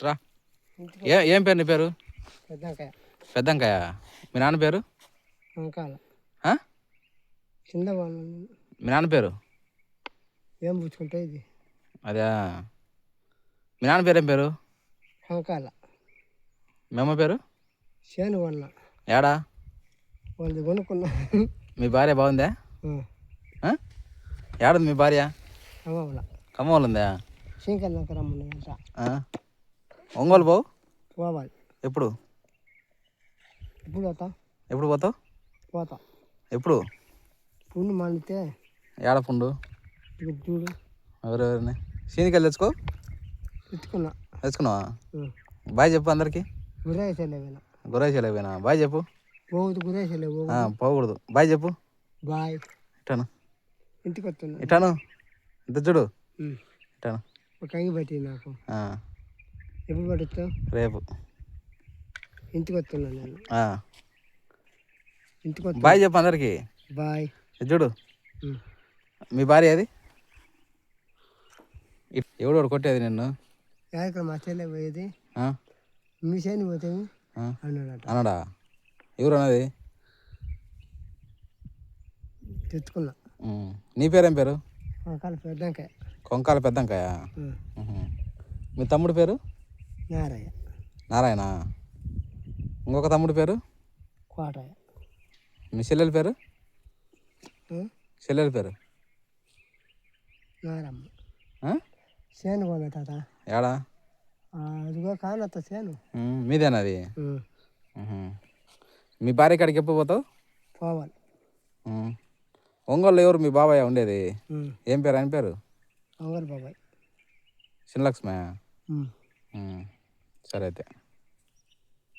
రా. ఏం పేరు నీ పేరు? పెద్దంకాయ. పెద్దంకాయ. మీ నాన్న పేరు? వంకాల. ఆ? కింద మీ నాన్న పేరు? ఏం పుచ్చుకుంటే ఇది. అదే. మీ నాన్న పేరు ఏం పేరు? వంకాల. మీ అమ్మ పేరు? చేను కొన్నా. ఏడా? వాళ్ళది కొనుక్కున్నా. మీ భార్య బాగుందా? ఏడుంది మీ భార్య? ఖమ్మంలో ఉందా? శ్రీకాళకి రమ్మన్నాయంట. ఒంగోలు పోవాలి. ఎప్పుడు? ఎప్పుడు పోతా? ఎప్పుడు పోతావు? పోతా. ఎప్పుడు? పుండు మానితే. ఏడ పుండు? చూడు. ఎవరెవరిని? సీనికాయలు తెచ్చుకున్నావా? బాయ్ చెప్పు అందరికి. గుర్రాయిపోయినా బాయ్ చెప్పు. పోకూడదు. బాయ్ చెప్పు. బాయ్. ఇటాను ఇంటికి వస్తున్నా. ఇటాను ఇంత చూడు. ఇటాను ఒక అంగి పట్టి నాకు. ఎప్పుడు పడుతావు? రేపు. ఇంటికి వస్తున్నా నేను. ఇంటికి వస్తా. బాయ్ చెప్పు అందరికి. బాయ్. చూడు మీ భార్య అది ఎవడోడు కొట్టేది నిన్ను? ఇక్కడ మా చెల్లె పోయేది. మీ చేను పోతే అన్నాడా? ఎవరు అన్నది? తెచ్చుకున్నా. నీ పేరేం పేరు? పెద్దంకాయ. కొంకాల పెద్దంకాయ. మీ తమ్ముడు పేరు? నారాయణ. ఇంకొక తమ్ముడు పేరు? కోటయ్య. మీ చెల్లెల పేరు? పేరు? చేను పోలే తాత. ఏడా? అదిగో కానత్త చేను. మీదేనా అది? మీ భార్య కాడికి ఎప్పుడు పోతావు? పోవాలి. ఒంగోలు ఎవరు మీ బాబాయ్ ఉండేది? ఏం పేరు ఆయన పేరు? ఒంగోలు బాబాయ్. చిన్నలక్ష్మ. సరే అయితే.